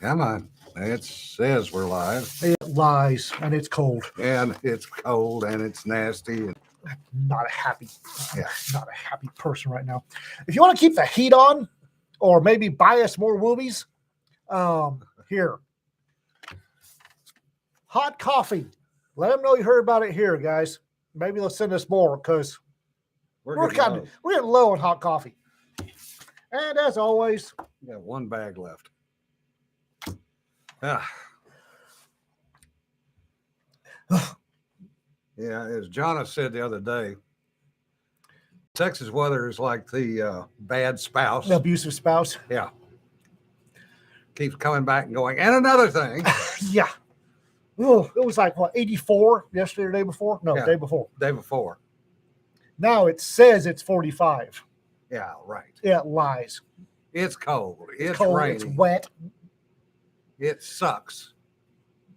Come on. It says we're live. It lies and it's cold. And it's cold and it's nasty. And Not a happy, Yeah. not a happy person right now. If you want to keep the heat on, or maybe buy us more woobies, here, hot coffee. Let them know you heard about it here, guys. Maybe they'll send us more because we're getting low on hot coffee. And as always, we got one bag left. Ah. Yeah, as Jonna said the other day, Texas weather is like the bad spouse. the abusive spouse. Yeah. Keeps coming back and going. And another thing. Yeah. Oh, it was like, what, 84 yesterday or day before? No, Yeah. day before. Day before. Now it says it's 45. Yeah, right. Yeah, it lies. It's cold. It's cold. rainy. It's wet. It sucks.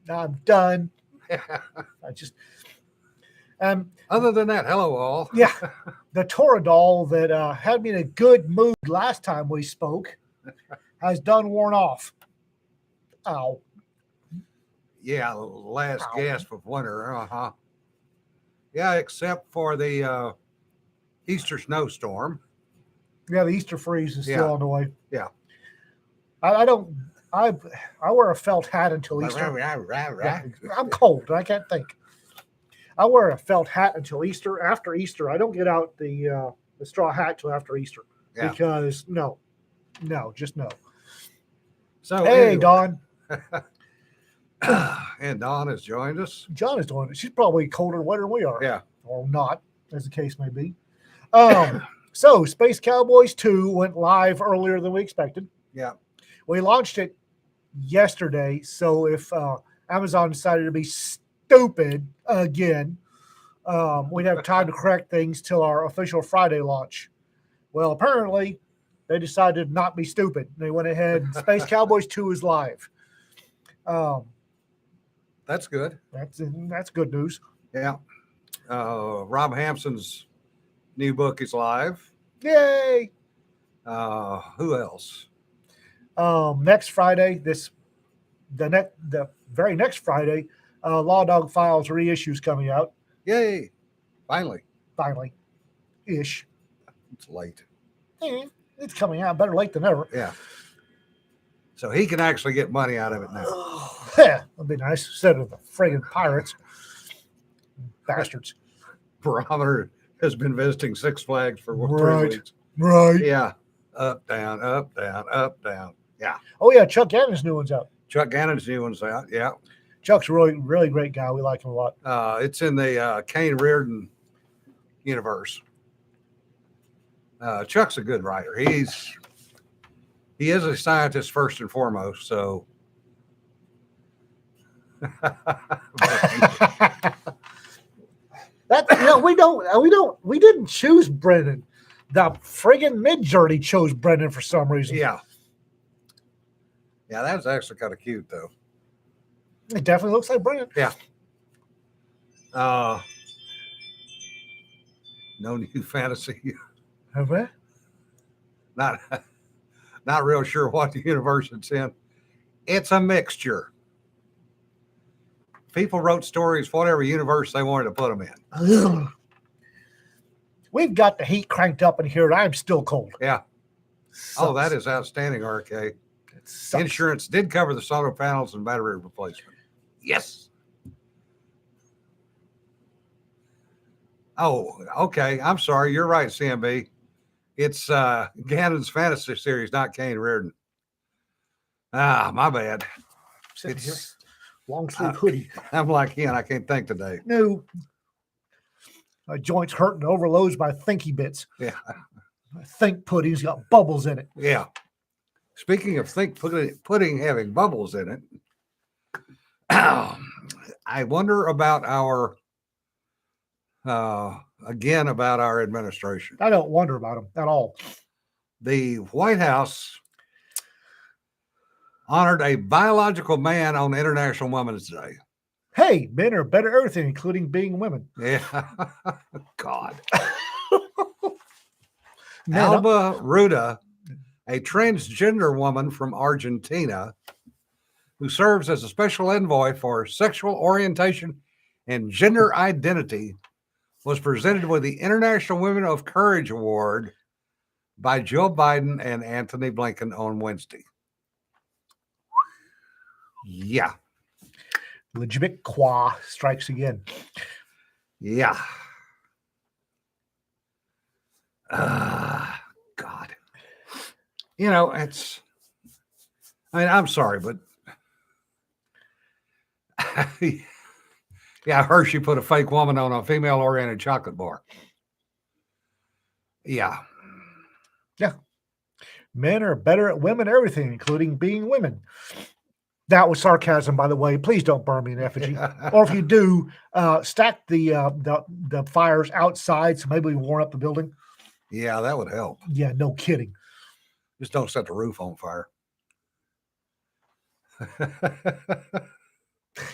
I'm done. I just Other than that, hello all. yeah, the Toradol that had me in a good mood last time we spoke has done worn off. Ow. Yeah, last Ow. gasp of winter. Uh-huh. Yeah, except for the Easter snowstorm. Yeah, the Easter freeze is still Yeah. on the way. Yeah. I wear a felt hat until Easter. Yeah, I'm cold. I can't think. I wear a felt hat until Easter. After Easter, I don't get out the straw hat till after Easter Yeah. because no, just no. So Hey, anyway. Dawn. And Dawn has joined us. John is doing it. She's probably colder and wetter than we are. Yeah. Or not, as the case may be. So Space Cowboys 2 went live earlier than we expected. Yeah. We launched it yesterday, so if Amazon decided to be stupid again, we'd have time to correct things till our official Friday launch. Well, apparently, they decided to not be stupid. They went ahead. Space Cowboys 2 is live. That's good. That's good news. Yeah. Rob Hampson's new book is live. Yay! Who else? Next Friday, the very next Friday, Law Dog Files reissues coming out. Yay. Finally. Ish. It's late. It's coming out. Better late than never. Yeah. So he can actually get money out of it now. Yeah, that'd be nice instead of the friggin' pirates. Bastards. Barometer has been visiting Six Flags for 3 Right. weeks. Right. Yeah. Up, down, up, down, up, down. Yeah. Oh, yeah, Chuck Gannon's new one's out. Chuck Gannon's new one's out. Yeah. Chuck's a really, really great guy. We like him a lot. It's in the Kane Reardon universe. Chuck's a good writer. He is a scientist first and foremost. So we didn't choose Brendan. The friggin' Mid-Journey chose Brendan for some reason. Yeah, that was actually kind of cute though. It definitely looks like Brendan. Yeah. No new fantasy. Okay. Not real sure what the universe it's in. It's a mixture. People wrote stories, whatever universe they wanted to put them in. We've got the heat cranked up in here, and I'm still cold. Yeah. Sucks. Oh, that is outstanding, RK. Insurance did cover the solar panels and battery replacement. Yes. Oh, okay. I'm sorry. You're right, CMB. It's Gannon's fantasy series, not Kane Reardon. Ah, my bad. Sitting here, long sleeve hoodie. I'm like Ian. I can't think today. No. My joints hurting, overloads by thinky bits. Yeah. My think pudding's got bubbles in it. Yeah. Speaking of think pudding having bubbles in it, I wonder about our administration. I don't wonder about them at all. The White House honored a biological man on International Women's Day. Hey, men are better at everything, including being women. Yeah. God. Man, Alba Ruda, a transgender woman from Argentina, who serves as a special envoy for sexual orientation and gender identity, was presented with the International Women of Courage Award by Joe Biden and Anthony Blinken on Wednesday. Yeah. Legitimate qua strikes again. Yeah. God. You know, I'm sorry, but yeah, Hershey put a fake woman on a female-oriented chocolate bar. Yeah. Yeah. Men are better at women everything, including being women. That was sarcasm, by the way. Please don't burn me in effigy. Or if you do, stack the fires outside so maybe we warm up the building. Yeah, that would help. Yeah, no kidding. Just don't set the roof on fire.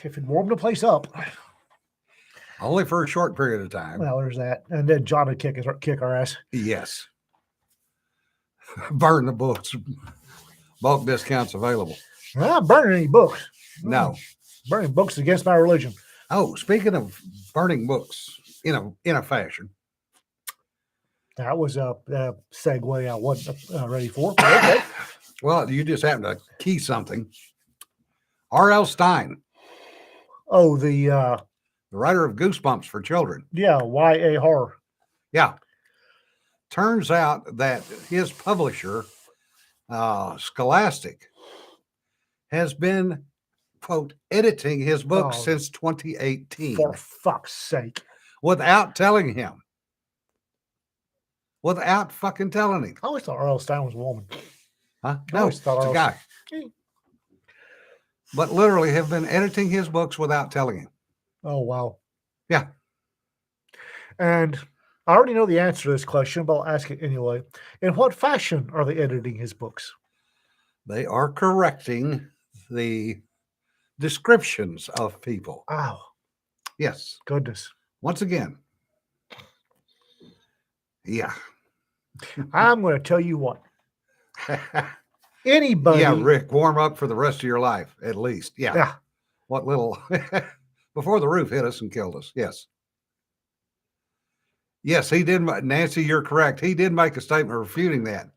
If it warmed the place up. Only for a short period of time. Well, there's that. And then John would kick our ass. Yes. Burn the books. Bulk discounts available. I'm not burning any books. No. Burning books against my religion. Oh, speaking of burning books in a fashion. That was a segue I wasn't ready for. Okay. Well, you just happened to key something. R.L. Stein. Oh, the writer of Goosebumps for children. Yeah, YA horror. Yeah. Turns out that his publisher, Scholastic, has been, quote, editing his book since 2018. For fuck's sake. Without telling him. Without fucking telling him. I always thought R.L. Stein was a woman. Huh? No, it's a guy. But literally have been editing his books without telling him. Oh, wow. Yeah. And I already know the answer to this question, but I'll ask it anyway. In what fashion are they editing his books? They are correcting the descriptions of people. Wow. Yes. Goodness. Once again. Yeah. I'm going to tell you what. Anybody. Yeah, Rick, warm up for the rest of your life, at least. Yeah. Yeah. What little, before the roof hit us and killed us. Yes. Yes, he did. Nancy, you're correct. He did make a statement refuting that.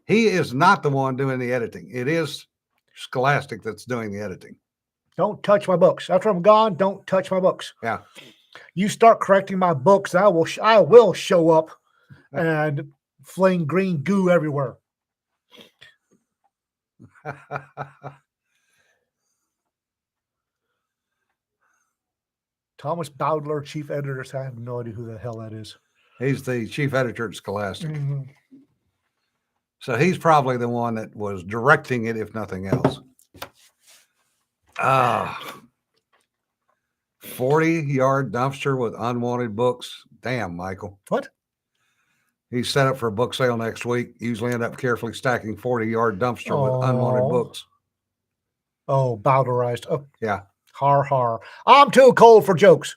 He is not the one doing the editing. It is Scholastic that's doing the editing. Don't touch my books. After I'm gone, don't touch my books. Yeah. You start correcting my books, I will show up and fling green goo everywhere. Thomas Bowdler, chief editor. I have no idea who the hell that is. He's the chief editor at Scholastic. Mm-hmm. So he's probably the one that was directing it, if nothing else. 40-yard dumpster with unwanted books. Damn, Michael. What? He's set up for a book sale next week. Usually end up carefully stacking 40-yard dumpster with unwanted books. Oh, Bowdlerized. Oh, yeah. Har, har. I'm too cold for jokes.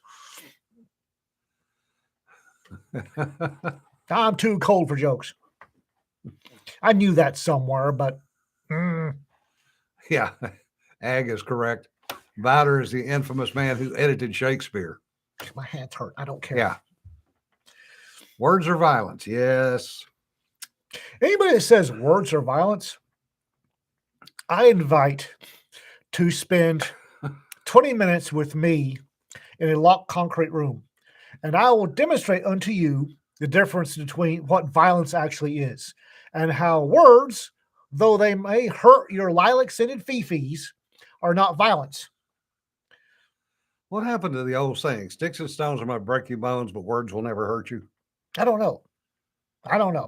I'm too cold for jokes. I knew that somewhere, but. Yeah, Ag is correct. Bowder is the infamous man who edited Shakespeare. My hands hurt. I don't care. Yeah. Words are violence. Yes. Anybody that says words are violence, I invite to spend 20 minutes with me in a locked concrete room, and I will demonstrate unto you the difference between what violence actually is and how words, though they may hurt your lilac-scented fifis, are not violence. What happened to the old saying, sticks and stones are going to break your bones, but words will never hurt you? I don't know.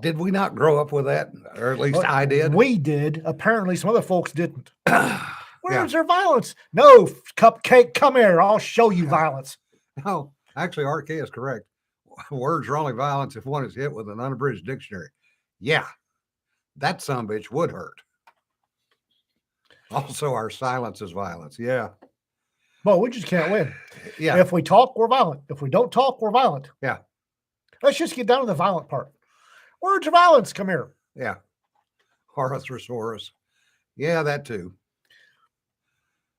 Did we not grow up with that? Or at least I did. We did. Apparently some other folks didn't. Words are violence. No, cupcake, come here. I'll show you violence. No, actually, RK is correct. Words are only violence if one is hit with an unabridged dictionary. Yeah, that sumbitch would hurt. Also, our silence is violence. Yeah. Well, we just can't win. Yeah. If we talk, we're violent. If we don't talk, we're violent. Yeah. Let's just get down to the violent part. Words are violence. Come here. Yeah. Horus. Yeah, that too.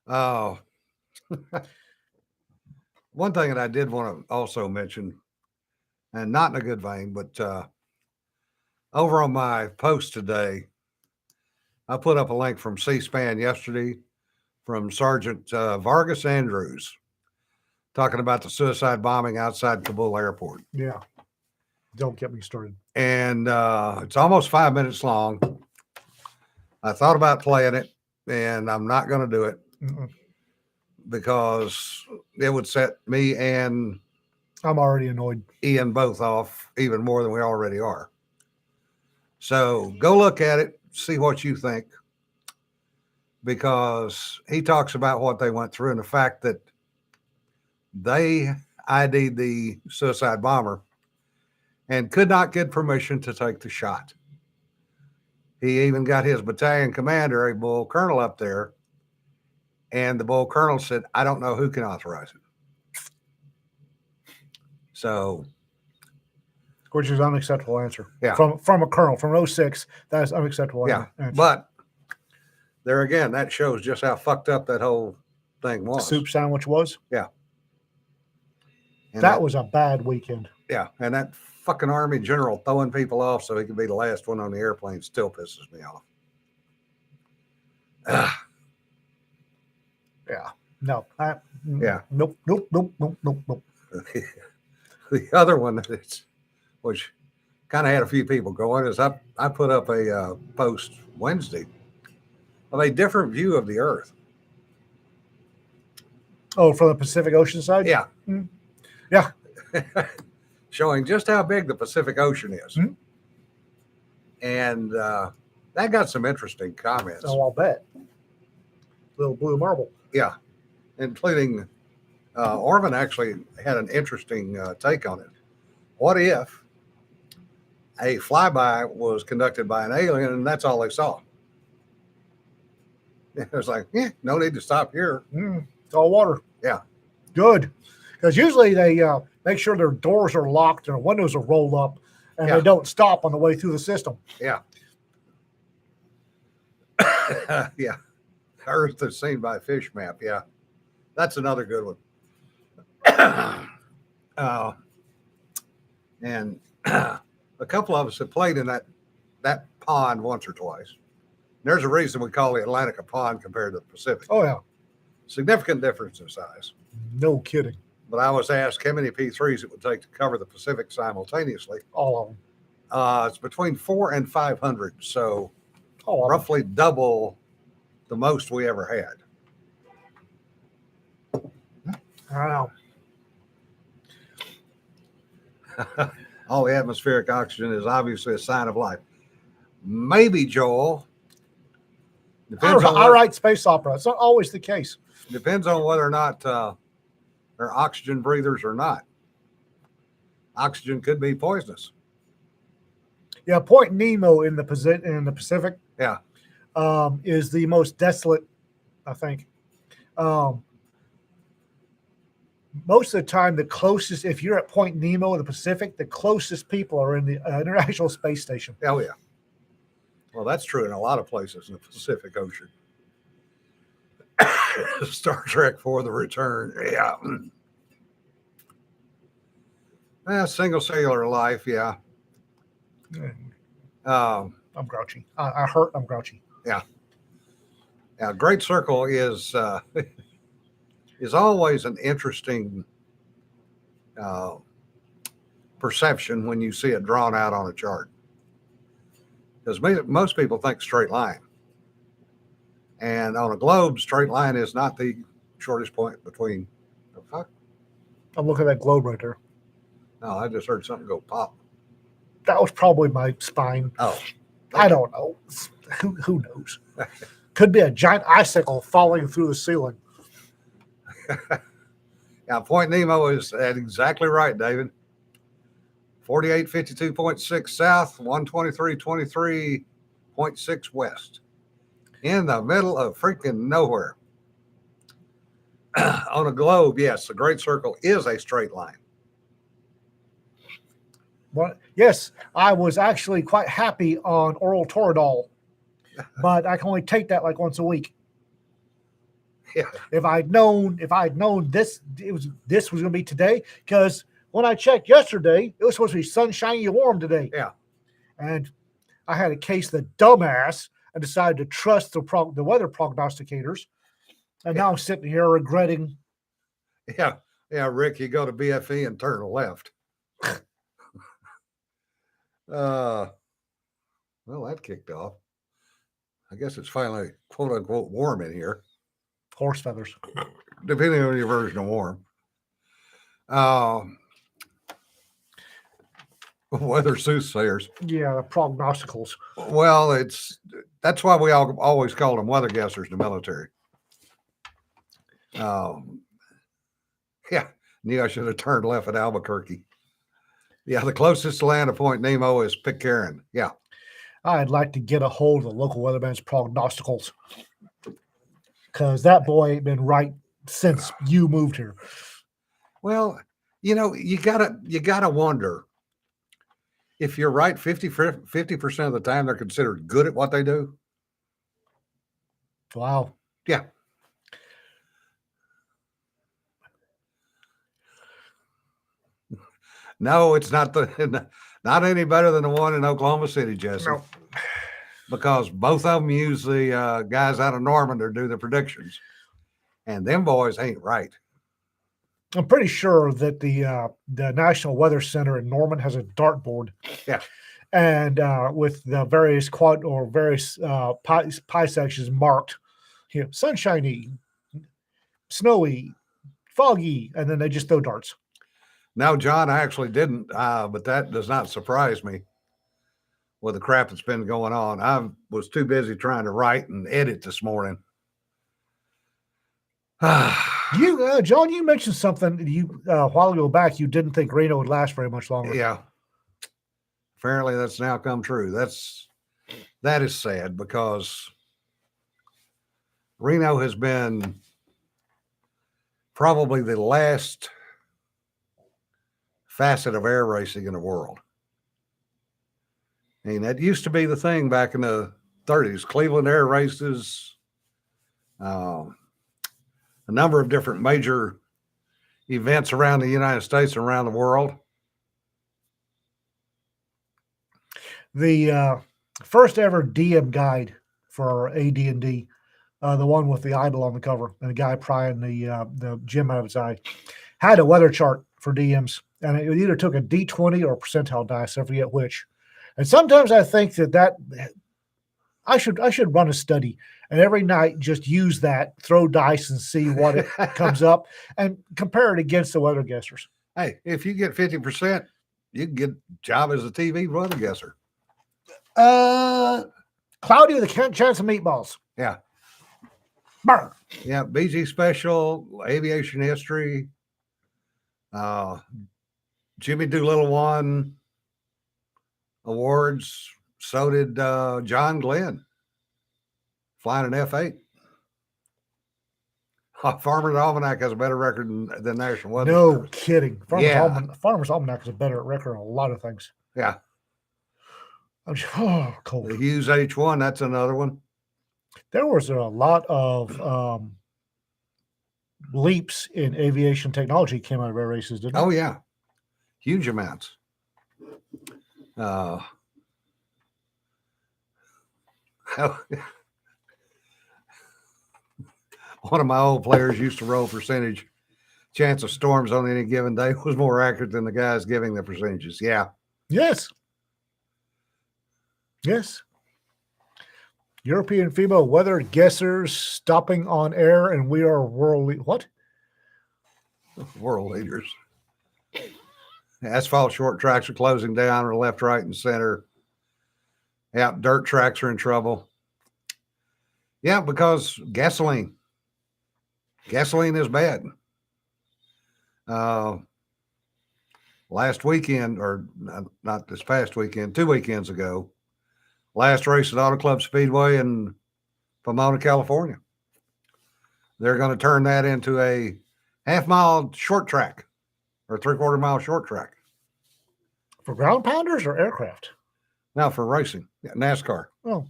Oh, one thing that I did want to also mention, and not in a good vein, but over on my post today, I put up a link from C-SPAN yesterday from Sergeant Vargas Andrews talking about the suicide bombing outside Kabul airport. Yeah. Don't get me started. And it's almost 5 minutes long. I thought about playing it, and I'm not going to do it because it would set me and I'm already annoyed. Ian both off even more than we already are. So go look at it, see what you think, because he talks about what they went through and the fact that they ID'd the suicide bomber and could not get permission to take the shot. He even got his battalion commander, a bull colonel, up there, and the bull colonel said, I don't know who can authorize it. So, which is unacceptable answer. Yeah. From a colonel from 06, that is unacceptable. Yeah. Answer. But there again, that shows just how fucked up that whole thing was. Soup sandwich was? Yeah. And that was a bad weekend. Yeah. And that fucking Army general throwing people off so he could be the last one on the airplane still pisses me off. Yeah. No. Yeah. Nope. The other one which kind of had a few people going is I put up a post Wednesday of a different view of the Earth. Oh, from the Pacific Ocean side? Yeah. Mm. Yeah. Showing just how big the Pacific Ocean is. Mm. And that got some interesting comments. Oh, I'll bet. Little blue marble. Yeah. Including Orvin actually had an interesting take on it. What if a flyby was conducted by an alien and that's all they saw? It was like, no need to stop here. It's all water. Yeah. Good. Because usually they make sure their doors are locked and their windows are rolled up and they don't stop on the way through the system. Yeah. Yeah. Earth is seen by fish map. Yeah. That's another good one. And a couple of us have played in that pond once or twice. There's a reason we call the Atlantic a pond compared to the Pacific. Oh, yeah. Significant difference in size. No kidding. But I was asked how many P3s it would take to cover the Pacific simultaneously. All of them. It's between 400 and 500. So All of roughly double the most we ever had. Wow. All the atmospheric oxygen is obviously a sign of life. Maybe, Joel. I write space opera. It's not always the case. Depends on whether or not they're oxygen breathers or not. Oxygen could be poisonous. Yeah, Point Nemo in the Pacific. Yeah. Is the most desolate, I think. Most of the time, the closest, if you're at Point Nemo in the Pacific, the closest people are in the International Space Station. Oh, yeah. Well, that's true in a lot of places in the Pacific Ocean. Star Trek for the Return. Yeah. Single cellular life. Yeah. I'm grouchy. I'm grouchy. Yeah. Yeah. Great Circle is always an interesting perception when you see it drawn out on a chart. Because most people think straight line. And on a globe, straight line is not the shortest point between. The fuck? I'm looking at that globe right there. No, I just heard something go pop. That was probably my spine. Oh. I don't know. Who knows? Could be a giant icicle falling through the ceiling. Yeah, Point Nemo is exactly right, David. 4852.6 south, 123.23.6 west. In the middle of freaking nowhere. On a globe, yes, the Great Circle is a straight line. But yes, I was actually quite happy on oral Toradol, but I can only take that like once a week. Yeah. If I'd known this was going to be today, because when I checked yesterday, it was supposed to be sunshiny and warm today. Yeah. And I had a case of the dumbass and decided to trust the weather prognosticators. And now I'm sitting here regretting. Yeah. Yeah. Rick, you go to BFE and turn left. Well, that kicked off. I guess it's finally quote unquote warm in here, Horse feathers. depending on your version of warm. Weather soothsayers. Yeah, the prognosticals. Well, that's why we always called them weather guessers in the military. Yeah, knew I should have turned left at Albuquerque. Yeah, the closest to land of Point Nemo is Pitcairn. Yeah. I'd like to get a hold of the local weatherman's prognosticals, because that boy ain't been right since you moved here. Well, you gotta wonder if you're right 50% of the time they're considered good at what they do. Wow. Yeah. No, it's not not any better than the one in Oklahoma City, Jesse. No. Because both of them use the guys out of Norman to do the predictions, and them boys ain't right. I'm pretty sure that the National Weather Center in Norman has a dartboard. Yeah. And with the various pie sections marked, sunshiny, snowy, foggy, and then they just throw darts. No, John, I actually didn't, but that does not surprise me with the crap that's been going on. I was too busy trying to write and edit this morning. John, you mentioned something a while ago back. You didn't think Reno would last very much longer. Yeah. Apparently that's now come true. That is sad, because Reno has been probably the last facet of air racing in the world. I mean, that used to be the thing back in the 30s. Cleveland air races, a number of different major events around the United States and around the world. The first ever DM guide for AD&D, the one with the idol on the cover and the guy prying the gem out of his eye, had a weather chart for DMs, and it either took a D20 or a percentile dice, I forget which. And sometimes I think that I should run a study and every night just use that, throw dice and see what it comes up and compare it against the weather guessers. Hey, if you get 50%, you can get a job as a TV weather guesser. Cloudy with a chance of meatballs. Yeah. Burn. Yeah, BG Special, Aviation History, Jimmy Doolittle won awards. So did John Glenn, flying an F8. Farmer's Almanac has a better record than National Weather No Service. kidding. Farmer's Almanac is a better record on a lot of things. Yeah. I'm just, cold. The Hughes H1, that's another one. There was a lot of leaps in aviation technology came out of air races, didn't Oh, yeah. Huge amounts. One of my old players used to roll percentage. Chance of storms on any given day was more accurate than the guys giving the percentages. Yeah. Yes. Yes. European female weather guessers stopping on air, and we are what? World leaders. Asphalt short tracks are closing down or left, right, and center. Yeah, dirt tracks are in trouble. Yeah, because gasoline. Gasoline is bad. Last weekend, or not this past weekend, 2 weekends ago, last race at Auto Club Speedway in Pomona, California. They're going to turn that into a half-mile short track or 3/4 mile short track. For ground pounders or aircraft? Now for racing, NASCAR. Oh.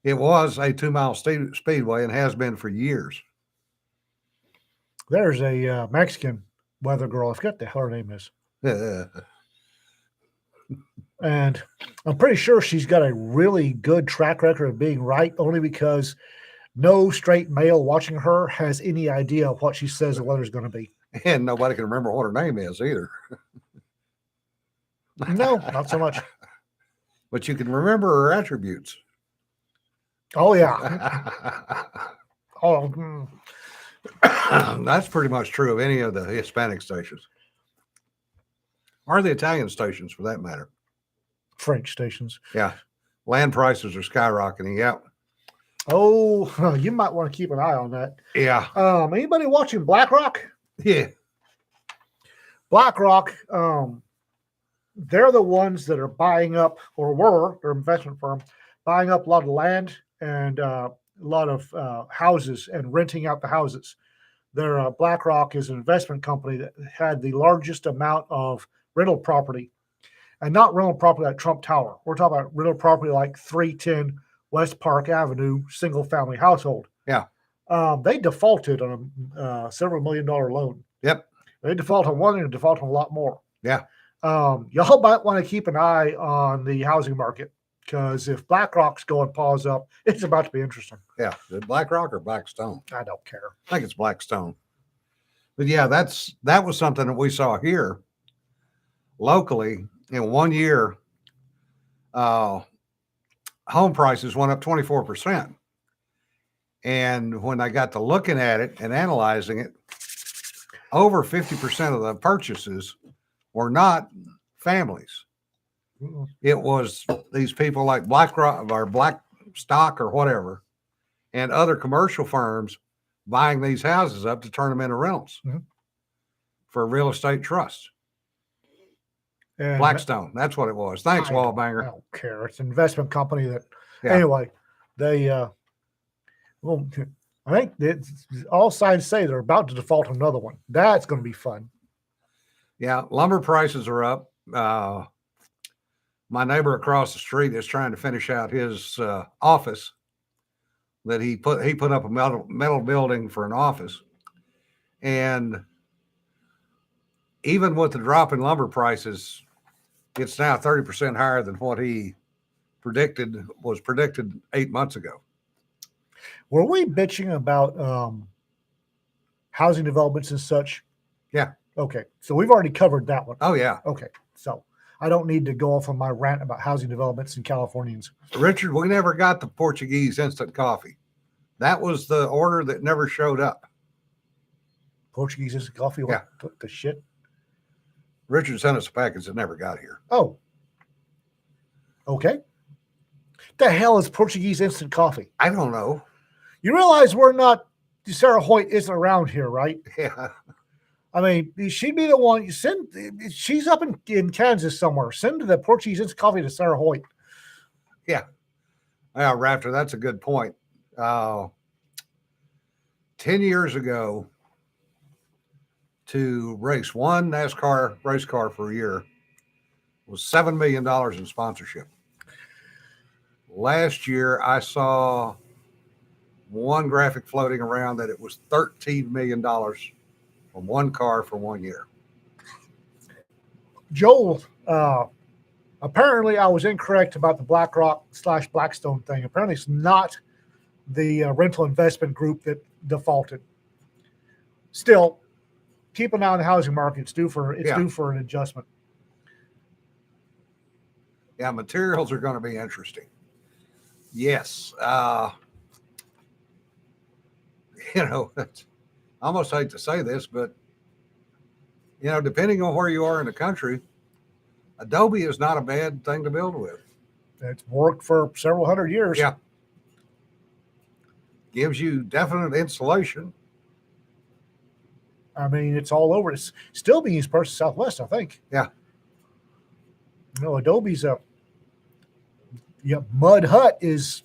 It was a 2-mile speedway and has been for years. There's a Mexican weather girl. I forget the hell her name is. And I'm pretty sure she's got a really good track record of being right, only because no straight male watching her has any idea of what she says the weather's going to be. And nobody can remember what her name is either. No, not so much. But you can remember her attributes. Oh, yeah. Oh, That's pretty much true of any of the Hispanic stations. Or the Italian stations, for that matter. French stations. Yeah. Land prices are skyrocketing. Yeah. Oh, you might want to keep an eye on that. Yeah. Anybody watching BlackRock? Yeah. BlackRock, they're the ones that are buying up, or were, their investment firm, buying up a lot of land and a lot of houses and renting out the houses. Their BlackRock is an investment company that had the largest amount of rental property, and not rental property like Trump Tower. We're talking about rental property like 310 West Park Avenue, single family household. Yeah. They defaulted on a several $1 million loan. Yep. They default on one and default on a lot more. Yeah. Y'all might want to keep an eye on the housing market, because if BlackRock's going paws up, it's about to be interesting. Yeah. Is it BlackRock or Blackstone? I don't care. I think it's Blackstone. But yeah, that was something that we saw here locally in 1 year. Home prices went up 24%. And when I got to looking at it and analyzing it, over 50% of the purchases were not families. It was these people like BlackRock or Blackstock or whatever, and other commercial firms buying these houses up to turn them into rentals for real estate trusts. And Blackstone, that's what it was. Thanks, I Wallbanger. don't care. It's an investment company that, Yeah. anyway, they, well, I think all signs say they're about to default on another one. That's going to be fun. Yeah, lumber prices are up. My neighbor across the street is trying to finish out his office that he put up a metal building for an office, and even with the drop in lumber prices, it's now 30% higher than what he was predicted 8 months ago. Were we bitching about housing developments and such? Yeah. Okay. So we've already covered that one. Oh yeah. Okay. So I don't need to go off on my rant about housing developments and Californians. Richard, we never got the Portuguese instant coffee. That was the order that never showed up. Portuguese instant coffee? Yeah. What the shit? Richard sent us a package that never got here. Oh. Okay. The hell is Portuguese instant coffee? I don't know. You realize Sarah Hoyt isn't around here, right? Yeah. I mean, she'd be the one. She's up in Kansas somewhere. Send the Portuguese instant coffee to Sarah Hoyt. Yeah. Yeah, Raptor, that's a good point. 10 years ago, to race one NASCAR race car for a year was $7 million in sponsorship. Last year, I saw one graphic floating around that it was $13 million from one car for 1 year. Joel, apparently I was incorrect about the BlackRock/Blackstone thing. Apparently it's not the rental investment group that defaulted. Still, keep an eye on the housing market. It's due for an adjustment. Yeah, materials are going to be interesting. Yes. I almost hate to say this, but, depending on where you are in the country, Adobe is not a bad thing to build with. It's worked for several hundred years. Yeah. Gives you definite insulation. I mean, it's all over. It's still being used parts of Southwest, I think. Yeah. Adobe's Mud Hut is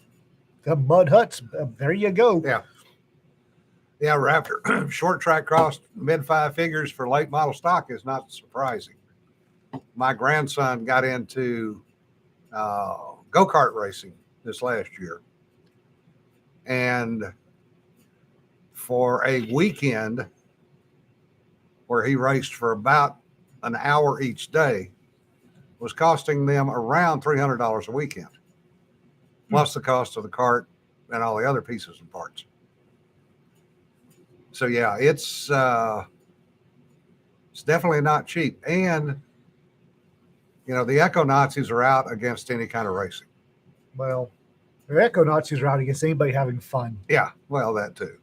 the Mud Huts. There you go. Yeah. Yeah, Raptor. Short track cross mid five figures for late model stock is not surprising. My grandson got into go-kart racing this last year. And for a weekend, where he raced for about an hour each day, was costing them around $300 a weekend, plus the cost of the cart and all the other pieces and parts. So yeah, it's definitely not cheap. And the eco Nazis are out against any kind of racing. Well, the eco Nazis are out against anybody having fun. Yeah, well, that too.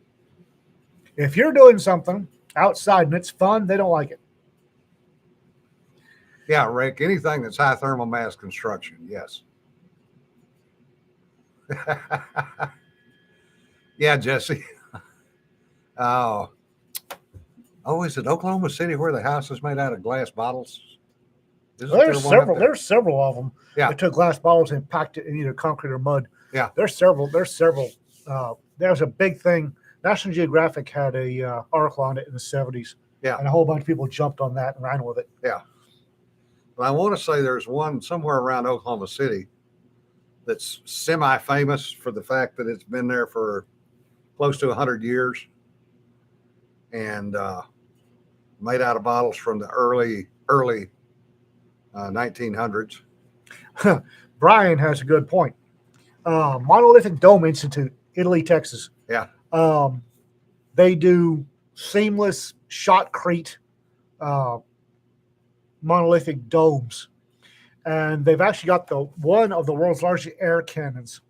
If you're doing something outside and it's fun, they don't like it. Yeah, Rick, anything that's high thermal mass construction, yes. Yeah, Jesse. Oh, is it Oklahoma City where the house is made out of glass bottles? Well, there's several. There's several of them. Yeah. They took glass bottles and packed it in either concrete or mud. Yeah. There's several. There's a big thing. National Geographic had a article on it in the 70s. Yeah. And a whole bunch of people jumped on that and ran with it. Yeah. But I want to say there's one somewhere around Oklahoma City that's semi-famous for the fact that it's been there for close to 100 years and made out of bottles from the early 1900s. Brian has a good point. Monolithic Dome Institute, Italy, Texas. Yeah. They do seamless shotcrete monolithic domes. And they've actually got one of the world's largest air cannons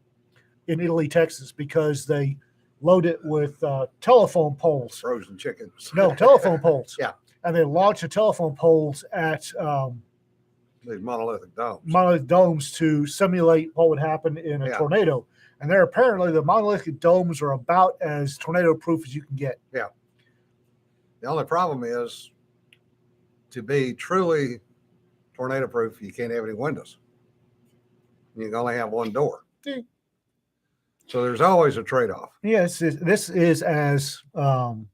in Italy, Texas, because they load it with telephone poles. Frozen chickens. No, telephone poles. Yeah. And they launch the telephone poles at these monolithic domes. Monolithic domes to simulate what would happen in a tornado. And they're apparently the monolithic domes are about as tornado proof as you can get. Yeah. The only problem is to be truly tornado proof, you can't have any windows. You can only have one door. Yeah. So there's always a trade-off. Yes, this is as tornado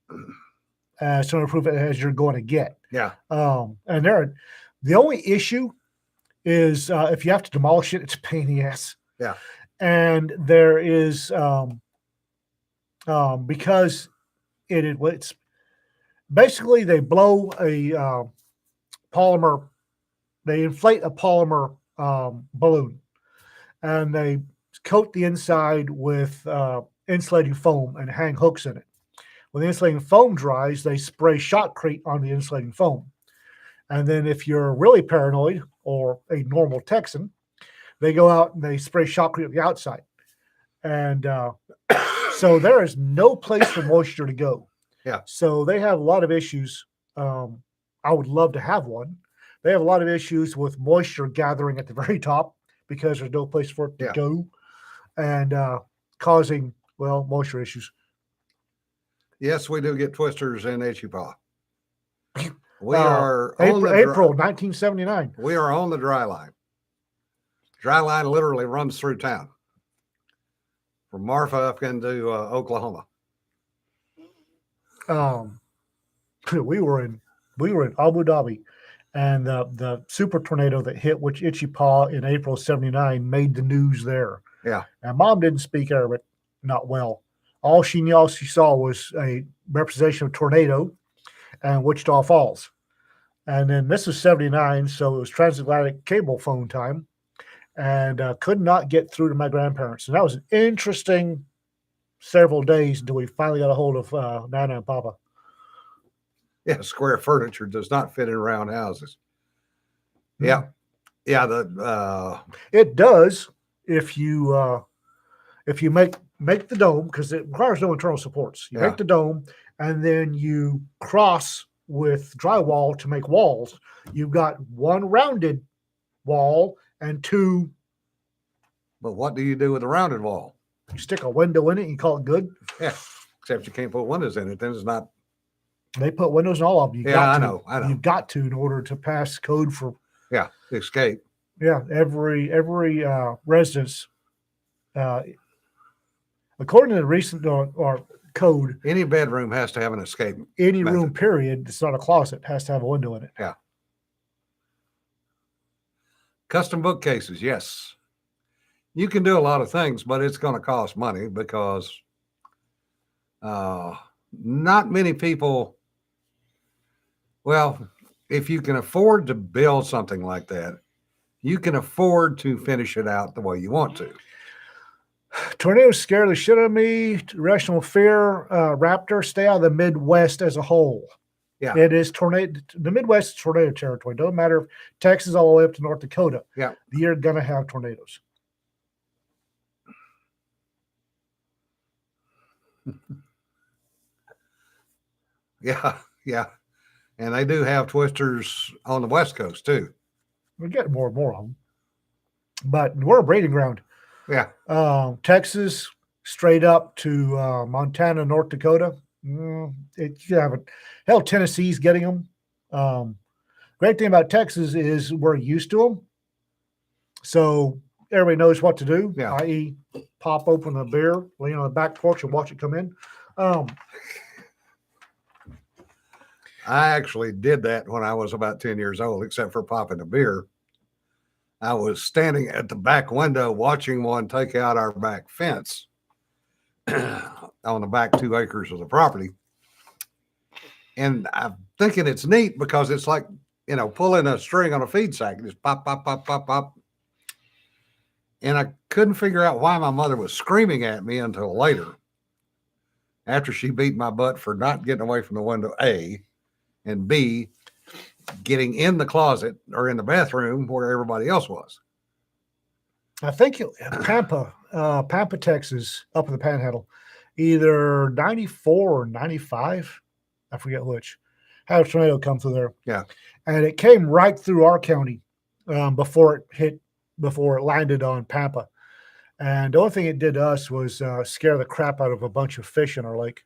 proof as you're going to get. Yeah. And the only issue is if you have to demolish it, it's a pain in the ass. Yeah. And there is because it's basically they blow a polymer, they inflate a polymer balloon, and they coat the inside with insulating foam and hang hooks in it. When the insulating foam dries, they spray shotcrete on the insulating foam. And then if you're really paranoid or a normal Texan, they go out and they spray shotcrete on the outside. And so there is no place for moisture to go. Yeah. So they have a lot of issues. I would love to have one. They have a lot of issues with moisture gathering at the very top because there's no place for it to go, and causing, moisture issues. Yes, we do get twisters in Ichipa. We are April 1979. We are on the dry line. Dry line literally runs through town from Marfa up into Oklahoma. We were in Abu Dhabi, and the super tornado that hit Ichipa in April '79 made the news there. Yeah. And Mom didn't speak Arabic, not well. All she saw was a representation of tornado and Wichita Falls. And then this was '79, so it was transatlantic cable phone time, and could not get through to my grandparents. And that was an interesting several days until we finally got a hold of Nana and Papa. Yeah, square furniture does not fit in round houses. Yeah. Yeah, it does if you make the dome, because it requires no internal supports. You make the dome, and then you cross with drywall to make walls. You've got one rounded wall and two. But what do you do with a rounded wall? You stick a window in it and you call it good. Yeah, except you can't put windows in it. Then it's not. They put windows in all of them. I know. You've got to in order to pass code for. Yeah, escape. Yeah, every residence, according to the recent or code, any bedroom has to have an escape. Any room, period, it's not a closet, has to have a window in it. Yeah. Custom bookcases, yes. You can do a lot of things, but it's going to cost money because not many people Well, if you can afford to build something like that, you can afford to finish it out the way you want to. Tornadoes scare the shit out of me. Irrational fear. Raptor, stay out of the Midwest as a whole. Yeah. It is tornado. The Midwest is tornado territory. Doesn't matter if Texas all the way up to North Dakota. Yeah. You're gonna have tornadoes. Yeah. Yeah. And they do have twisters on the West Coast too. We're getting more and more of them, but we're a breeding ground. Yeah. Texas, straight up to Montana, North Dakota. You haven't. Hell, Tennessee's getting them. Great thing about Texas is we're used to them, so everybody knows what to do. Yeah. I.e., pop open a beer, lay on the back porch, and watch it come in. I actually did that when I was about 10 years old, except for popping a beer. I was standing at the back window watching one take out our back fence on the back 2 acres of the property. And I'm thinking it's neat because it's like, pulling a string on a feed sack. Just pop, pop, pop, pop, pop. And I couldn't figure out why my mother was screaming at me until later, after she beat my butt for not getting away from the window, A, and B, getting in the closet or in the bathroom where everybody else was. I think Pampa, Texas, up in the Panhandle, either 94 or 95, I forget which, had a tornado come through there. Yeah. And it came right through our county before it landed on Pampa. And the only thing it did to us was scare the crap out of a bunch of fish in our lake.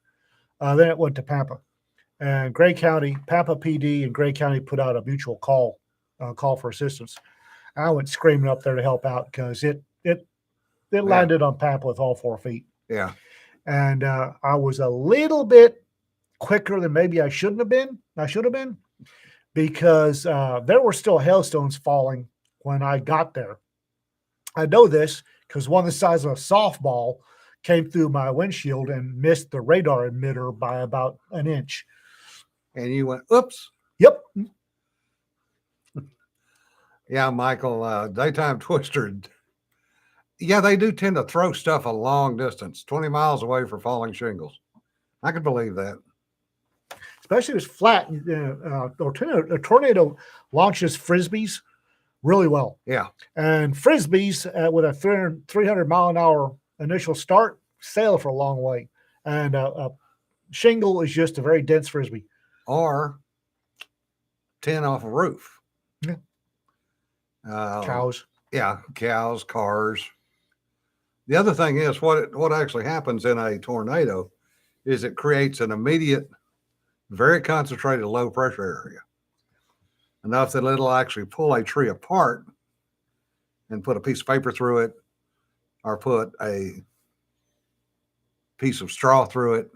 Then it went to Pampa. And Gray County, Pampa PD and Gray County put out a mutual call for assistance. I went screaming up there to help out because it landed on Pampa with all 4 feet. Yeah. And I was a little bit quicker than maybe I shouldn't have been. I should have been, because there were still hailstones falling when I got there. I know this because one the size of a softball came through my windshield and missed the radar emitter by about an inch. And you went, oops. Yep. Yeah, Michael, daytime twister. Yeah, they do tend to throw stuff a long distance, 20 miles away for falling shingles. I could believe that. Especially if it's flat. A tornado launches frisbees really well. Yeah. And frisbees with a 300 mile an hour initial start sail for a long way. And a shingle is just a very dense frisbee. Or 10 off a roof. Yeah. Cows. Yeah, cows, cars. The other thing is what actually happens in a tornado is it creates an immediate, very concentrated low pressure area. Enough that it'll actually pull a tree apart and put a piece of paper through it, or put a piece of straw through it,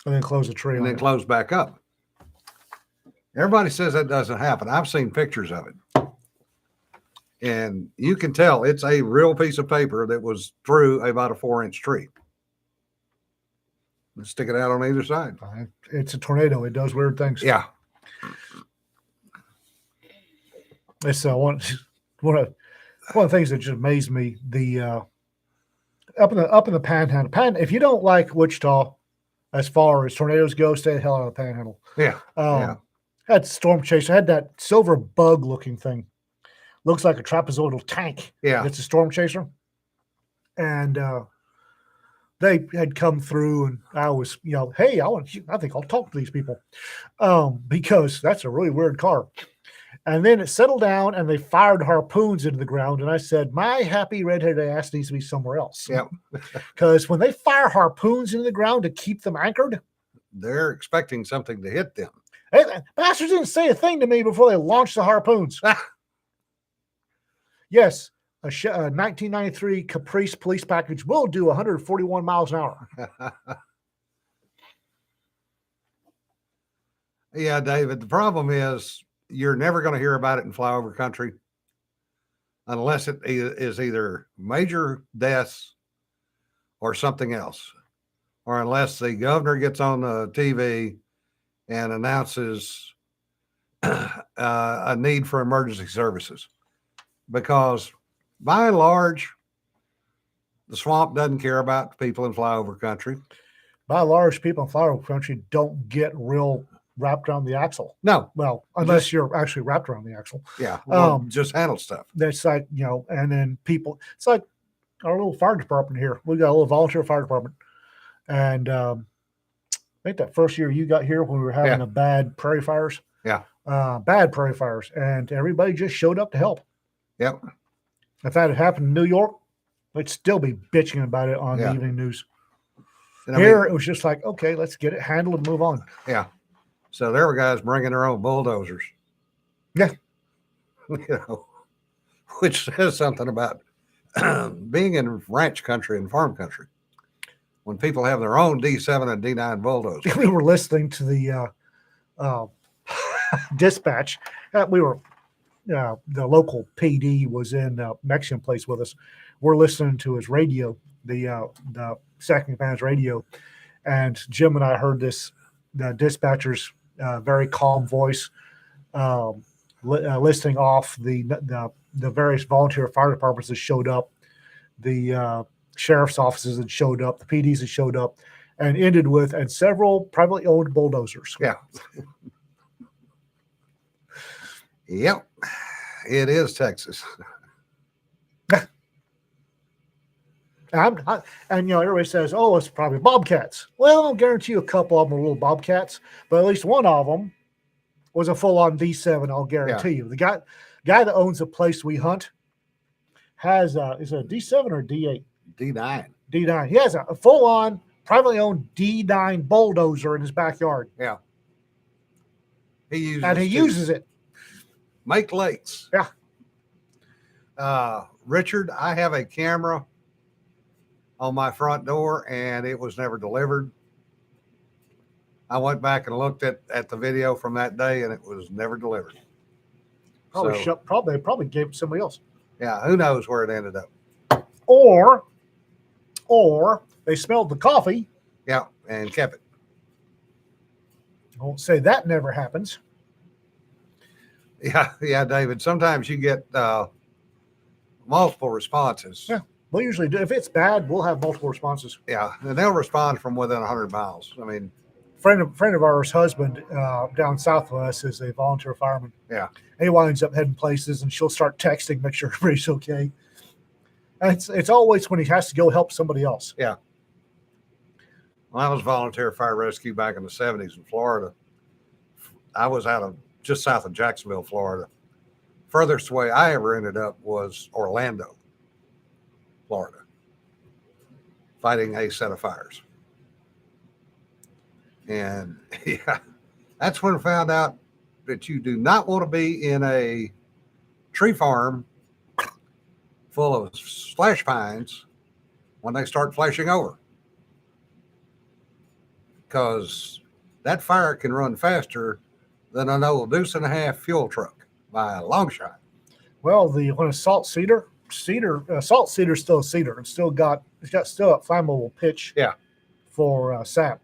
and then close the tree and then close back up. Everybody says that doesn't happen. I've seen pictures of it. And you can tell it's a real piece of paper that was through about a 4-inch tree. Stick it out on either side. It's a tornado. It does weird things. Yeah. It's one of the things that just amazed me. The up in the Panhandle. If you don't like Wichita, as far as tornadoes go, stay the hell out of the Panhandle. Yeah. Had Storm Chaser. Had that silver bug looking thing. Looks like a trapezoidal tank. Yeah. It's a Storm Chaser. And they had come through, and I was, hey, I think I'll talk to these people, because that's a really weird car. And then it settled down, and they fired harpoons into the ground. And I said, my happy redheaded ass needs to be somewhere else. Yeah. Because when they fire harpoons into the ground to keep them anchored, they're expecting something to hit them. Hey, bastards didn't say a thing to me before they launched the harpoons. Yes, a 1993 Caprice police package will do 141 miles an hour. Yeah, David, the problem is you're never going to hear about it in flyover country unless it is either major deaths or something else, or unless the governor gets on the TV and announces a need for emergency services because, by and large, the swamp doesn't care about the people in flyover country. By and large, people in flyover country don't get real wrapped around the axle. No, Well, unless Just- you're actually wrapped around the axle. yeah, well, Um, just handle stuff. That's like, and then people, it's like our little fire department here. We got a little volunteer fire department. And I think that first year you got here when we were having Yeah. a bad prairie fires. Yeah. Bad prairie fires. And everybody just showed up to help. Yep. If that had happened in New York, they'd still be bitching about it on Yeah. the evening news. And Here, it was just like, okay, let's get it handled and move on. yeah. So there were guys bringing their own bulldozers. Yeah. Which says something about being in ranch country and farm country. When people have their own D7 and D9 bulldozers. We were listening to the dispatch. The local PD was in Mexican place with us. We're listening to his radio, the second command's radio, and Jim and I heard the dispatcher's very calm voice listing off the various volunteer fire departments that showed up, the sheriff's offices that showed up, the PDs that showed up, and ended with, and several privately owned bulldozers. Yeah. Yep. It is Texas. And everybody says, "Oh, it's probably bobcats." Well, I'll guarantee you a couple of them are little bobcats, but at least one of them was a full-on D7. I'll guarantee you. The guy that owns the place we hunt has is it a D7 or D8? D9. D9. He has a full-on privately owned D9 bulldozer in his backyard, Yeah. He uses it. Make lakes. Yeah. Richard, I have a camera on my front door and it was never delivered. I went back and looked at the video from that day and it was never delivered. Probably gave it to somebody else. Yeah, who knows where it ended up. Or they smelled the coffee. Yeah, and kept it. I won't say that never happens. Yeah, David. Sometimes you get multiple responses. Yeah. We usually do. If it's bad, we'll have multiple responses. Yeah, and they'll respond from within 100 miles. I mean, Friend of ours' husband down south of us is a volunteer fireman. Yeah. And he winds up heading places, and she'll start texting, make sure everybody's okay. And it's always when he has to go help somebody else. Yeah. When I was volunteer fire rescue back in the 70s in Florida, I was out of just south of Jacksonville, Florida. Furthest away I ever ended up was Orlando, Florida, fighting a set of fires. And yeah, that's when I found out that you do not want to be in a tree farm full of slash pines when they start flashing over. Because that fire can run faster than an old deuce-and-a-half fuel truck by a long shot. Well, when a salt cedar's still a cedar. It's got still a flammable pitch. Yeah. For sap.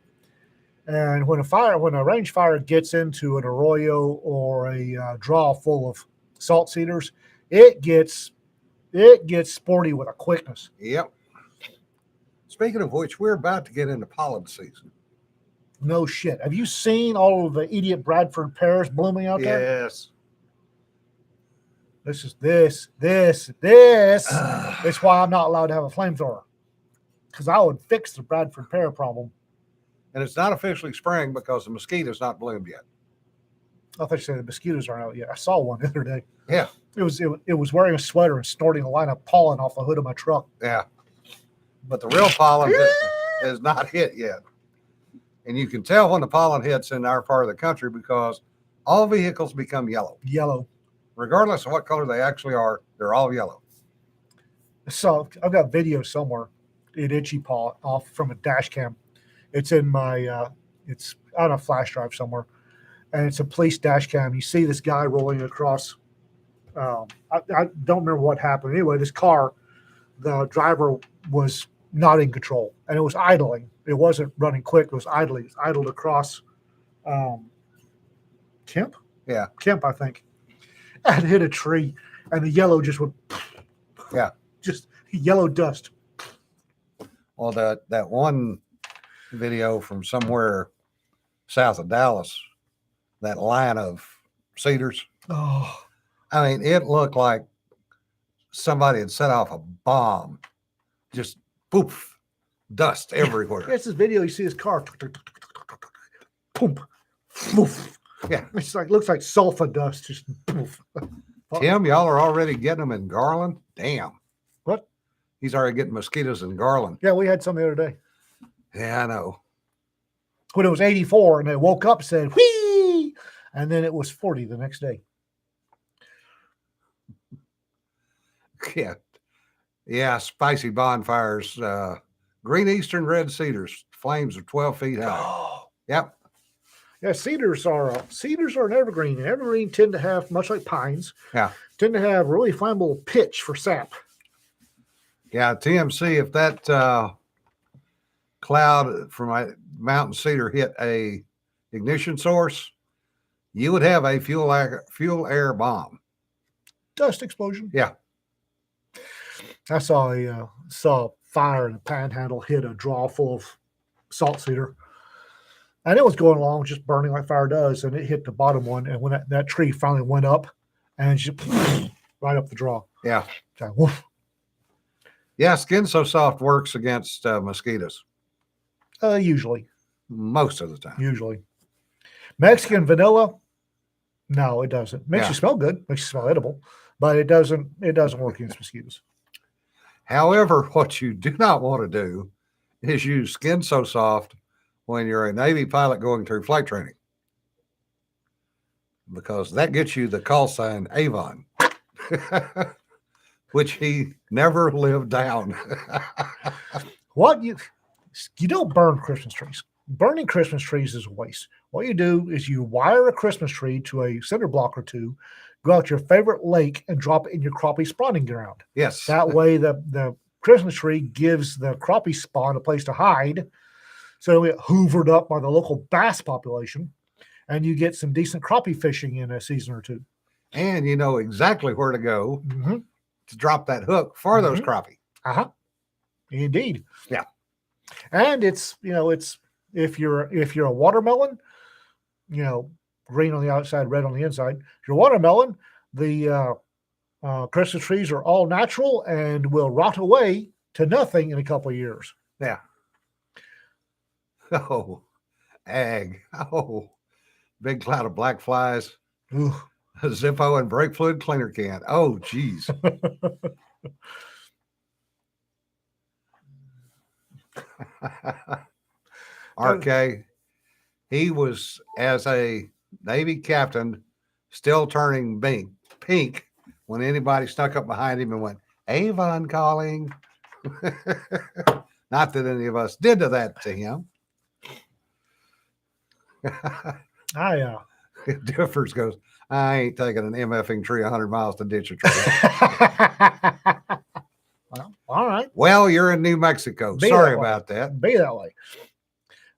And when a range fire gets into an arroyo or a draw full of salt cedars, it gets sporty with a quickness. Yep. Speaking of which, we're about to get into pollen season. No shit. Have you seen all of the idiot Bradford pears blooming out there? Yes. This is why I'm not allowed to have a flamethrower. Because I would fix the Bradford pear problem. And it's not officially spring because the mosquito's not bloomed yet. I thought you said the mosquitoes aren't out yet. I saw one the other day. Yeah. It was wearing a sweater and snorting a line of pollen off the hood of my truck. Yeah. But the real pollen has not hit yet. And you can tell when the pollen hits in our part of the country because all vehicles become yellow. Yellow. Regardless of what color they actually are, they're all yellow. So I've got video somewhere in Itchy Paw off from a dash cam. It's in my it's on a flash drive somewhere, and it's a police dash cam. You see this guy rolling across. I don't remember what happened. Anyway, this car, the driver was not in control, and it was idling. It wasn't running quick. It was idling. It idled across Kemp. Yeah. Kemp, I think, and hit a tree, and the yellow just went. Yeah. Just yellow dust. Well, that one video from somewhere south of Dallas, that line of cedars. Oh, I mean, it looked like somebody had set off a bomb. Just poof, dust everywhere. it's this video. You see his car. Boom, poof. Yeah. It's like looks like sulfur dust. Just poof. Tim, y'all are already getting them in Garland? Damn. What? He's already getting mosquitoes in Garland. Yeah, we had some the other day. Yeah, I know. When it was 84 and they woke up, said, whee! And then it was 40 the next day. Yeah. Yeah, spicy bonfires. Green eastern red cedars, flames of 12 feet high. Oh. Yep. Yeah, cedars are an evergreen. And evergreen tend to have, much like pines, Yeah. tend to have really flammable pitch for sap. Yeah, TMC, if that cloud from a mountain cedar hit a ignition source, you would have a fuel air bomb. Dust explosion. Yeah. I saw a fire in a panhandle hit a draw full of salt cedar. And it was going along, just burning like fire does. And it hit the bottom one. And when that tree finally went up and just right up the draw. Yeah. So, woof. Yeah, Skin So Soft works against mosquitoes Usually. most of the time. Usually. Mexican vanilla, no, it doesn't. Makes Yeah. you smell good, makes you smell edible, but it doesn't work against mosquitoes. However, what you do not want to do is use Skin So Soft when you're a Navy pilot going through flight training, because that gets you the call sign Avon, which he never lived down. What you don't burn Christmas trees. Burning Christmas trees is a waste. What you do is you wire a Christmas tree to a cinder block or two, go out to your favorite lake and drop it in your crappie spawning ground. Yes. That way the Christmas tree gives the crappie spawn a place to hide. So it hoovered up by the local bass population, and you get some decent crappie fishing in a season or two. And you know exactly where to go Mm-hmm. to drop that hook for those crappie. Uh-huh. Indeed. Yeah. And it's if you're a watermelon, green on the outside, red on the inside. If you're a watermelon, the Christmas trees are all natural and will rot away to nothing in a couple of years. Yeah. Oh, ag. Oh, big cloud of black flies. Ooh. A Zippo and brake fluid cleaner can. Oh, geez. RK, he was, as a Navy captain, still turning pink when anybody snuck up behind him and went, Avon calling. Not that any of us did that to him. Differs goes, I ain't taking an MFing tree 100 miles to ditch a tree. Well, all right. Well, you're in New Mexico. Be Sorry that way. about that. Be that way.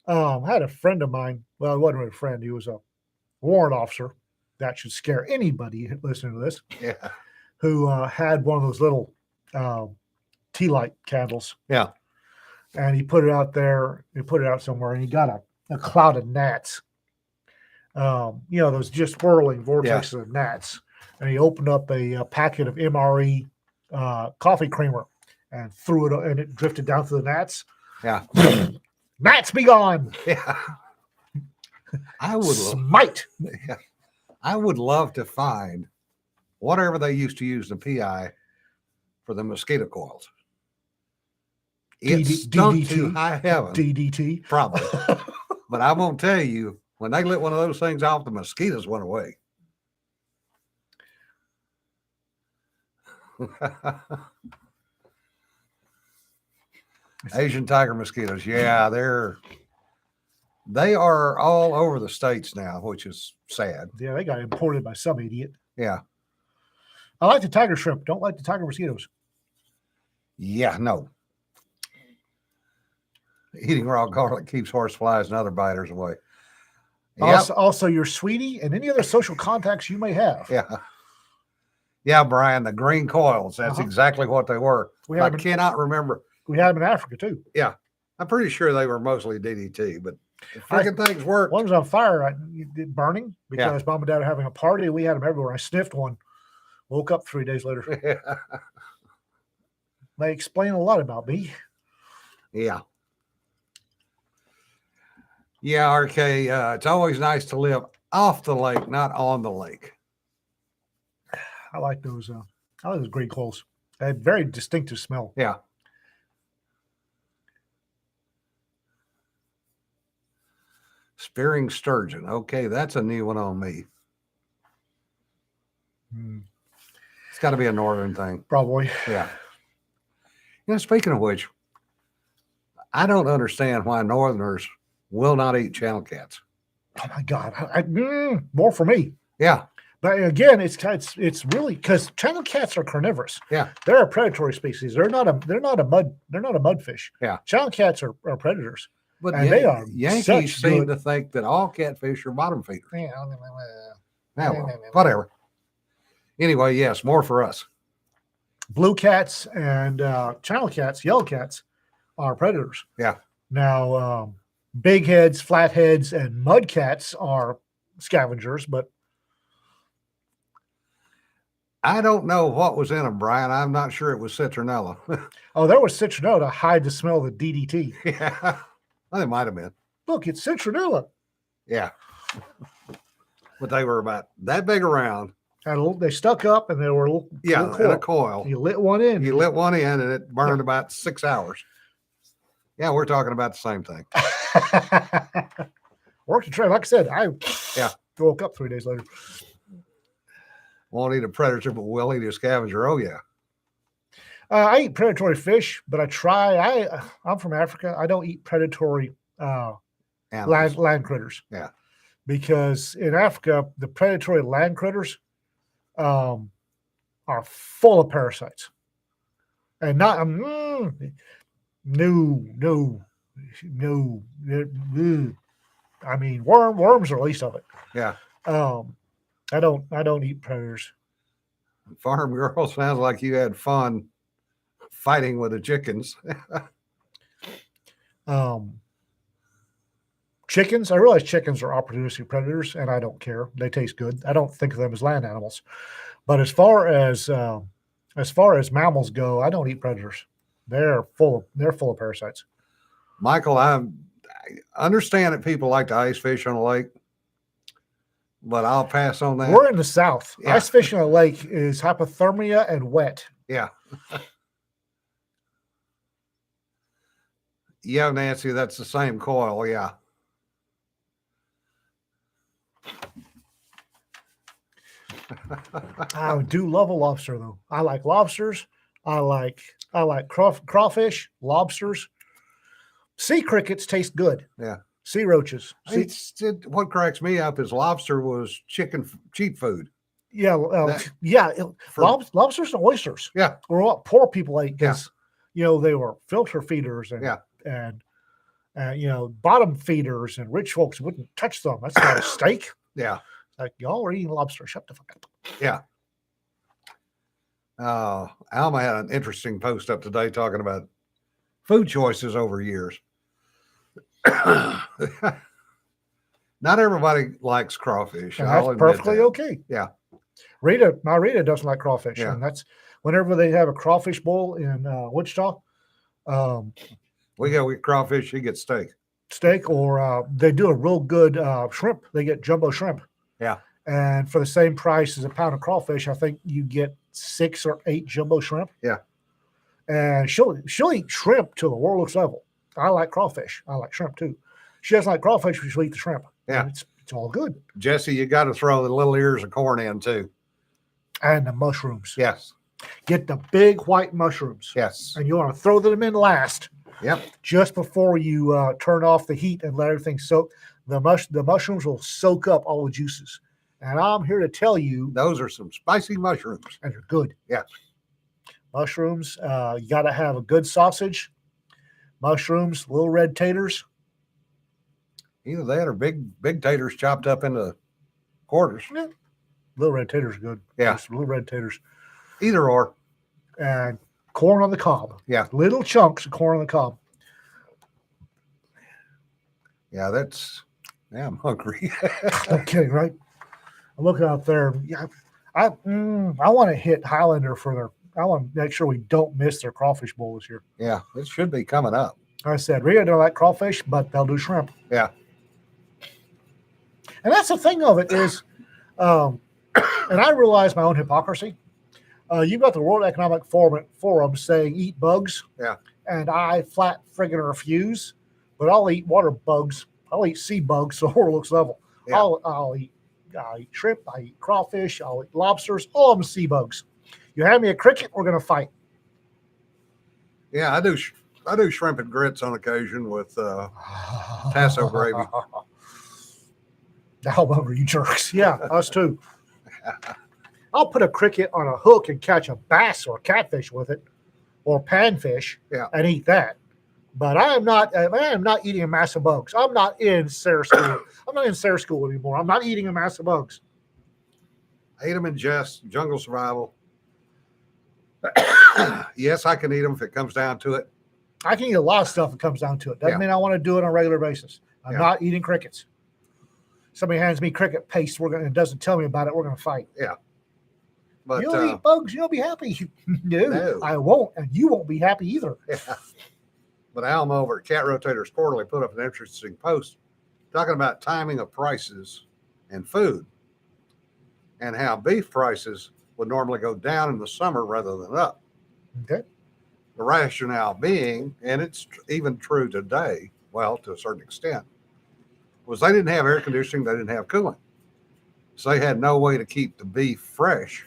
I had a friend of mine. Well, he wasn't really a friend. He was a warrant officer. That should scare anybody listening to this. Yeah. Who had one of those little tea light candles. Yeah. And he put it out there. He put it out somewhere, and he got a cloud of gnats. Those just whirling vortexes of gnats. And he opened up a packet of MRE coffee creamer and threw it, and it drifted down through the gnats. Yeah. Gnats be gone. Yeah. I would smite. Yeah. I would love to find whatever they used to use the PI for the mosquito coils. It stunk DDT. to high heaven. DDT. Probably. But I won't tell you, when they lit one of those things off, the mosquitoes went away. Asian tiger mosquitoes. Yeah, they are all over the states now, which is sad. Yeah, they got imported by some idiot. Yeah. I like the tiger shrimp. Don't like the tiger mosquitoes. Yeah, no. Eating raw garlic keeps horse flies and other biters away. Yep. Also your sweetie and any other social contacts you may have. Yeah. Yeah, Brian, the green coils. That's Uh-huh. exactly what they were. We I had them, cannot remember. we had them in Africa too. Yeah. I'm pretty sure they were mostly DDT, but the freaking things worked. One was on fire, burning because Mom and Dad were having a party. We had them everywhere. I sniffed one. Woke up 3 days later. They explain a lot about me. Yeah. Yeah, RK. It's always nice to live off the lake, not on the lake. I like those. I like those green coals. They have very distinctive smell. Yeah. Spearing sturgeon. Okay, that's a new one on me. It's got to be a northern thing. Probably. Yeah. Speaking of which, I don't understand why northerners will not eat channel cats. Oh my God! More for me. Yeah. But again, it's really because channel cats are carnivorous. Yeah. They're a predatory species. They're not a mudfish. Yeah. Channel cats are predators. But they are Yankees seem to think that all catfish are bottom feeders. Whatever. Anyway, yes, more for us. Blue cats and channel cats, yellow cats, are predators. Yeah. Now, big heads, flatheads, and mud cats are scavengers, but I don't know what was in them, Brian. I'm not sure it was citronella. there was citronella to hide the smell of the DDT. Yeah. Well, it might have been. Look, it's citronella. Yeah. But they were about that big around. They stuck up and they were little in a coil. You lit one in. You lit one in and it burned about 6 hours. Yeah, we're talking about the same thing. Worked a trade. Like I said, I woke up 3 days later. Won't eat a predator, but will eat a scavenger. Oh, yeah. I eat predatory fish, but I try. I'm from Africa. I don't eat predatory land critters. Yeah. Because in Africa, the predatory land critters are full of parasites. And not no. I mean, worms are the least of it. Yeah. I don't eat predators. Farm girl, sounds like you had fun fighting with the chickens. Chickens, I realize chickens are opportunistic predators, and I don't care. They taste good. I don't think of them as land animals. But as far as mammals go, I don't eat predators. They're full of parasites. Michael, I understand that people like to ice fish on a lake, but I'll pass on that. We're in the South. Yeah. Ice fishing on a lake is hypothermia and wet. Yeah. Yeah, Nancy, that's the same coil. Yeah. I do love a lobster, though. I like lobsters. I like crawfish, lobsters. Sea crickets taste good. Yeah. Sea roaches. What cracks me up is lobster was cheap food. Yeah, lobsters and oysters. Yeah. Or what poor people ate because they were filter feeders and bottom feeders, and rich folks wouldn't touch them. That's not a steak. Yeah. Like, y'all are eating lobster. Shut the fuck up. Yeah. Alma had an interesting post up today talking about food choices over years. Not everybody likes crawfish. And that's perfectly okay. Yeah. My Rita doesn't like crawfish. Yeah. And that's whenever they have a crawfish bowl in Wichita. We go get crawfish, she gets steak. Or they do a real good shrimp. They get jumbo shrimp. Yeah. And for the same price as a pound of crawfish, I think you get 6 or 8 jumbo shrimp. Yeah. And she'll eat shrimp till the world looks level. I like crawfish. I like shrimp too. She doesn't like crawfish, but she'll eat the shrimp. Yeah. And it's all good. Jesse, you got to throw the little ears of corn in too. And the mushrooms. Yes. Get the big white mushrooms. Yes. And you want to throw them in last. Yep. Just before you turn off the heat and let everything soak. The mushrooms will soak up all the juices. And I'm here to tell you. Those are some spicy mushrooms. And they're good. Yes. Mushrooms, you got to have a good sausage. Mushrooms, little red taters. Either that or big taters chopped up into quarters. Yeah. Little red taters are good. Yeah. Just little red taters. Either or. And corn on the cob. Yeah. Little chunks of corn on the cob. Yeah, I'm hungry. No kidding, right? I'm looking out there. Yeah, I want to hit Highlander for their. I want to make sure we don't miss their crawfish bowl this year. Yeah, it should be coming up. Like I said, Rio don't like crawfish, but they'll do shrimp. Yeah. And that's the thing of it is, and I realize my own hypocrisy. You've got the World Economic Forum saying eat bugs. Yeah. And I flat friggin' refuse, but I'll eat water bugs. I'll eat sea bugs so it looks level. Yeah. I'll eat shrimp. I eat crawfish. I'll eat lobsters. All of them sea bugs. You hand me a cricket, we're gonna fight. Yeah, I do shrimp and grits on occasion with tasso gravy. How hungry you jerks? Yeah, us too. I'll put a cricket on a hook and catch a bass or a catfish with it, or panfish, and eat that. But I am not eating a mass of bugs. I'm not in SARE school. I'm not in SARE school anymore. I'm not eating a mass of bugs. I eat them in jest, jungle survival. Yes, I can eat them if it comes down to it. I can eat a lot of stuff if it comes down to it. Doesn't mean I want to do it on a regular basis. I'm not eating crickets. Somebody hands me cricket paste, and doesn't tell me about it, we're gonna fight. Yeah. But you'll eat bugs, you'll be happy. No, I won't, and you won't be happy either. Yeah. But Alma over at Cat Rotators Quarterly put up an interesting post talking about timing of prices and food and how beef prices would normally go down in the summer rather than up. Okay. The rationale being, and it's even true today, well, to a certain extent, was they didn't have air conditioning, they didn't have cooling. So they had no way to keep the beef fresh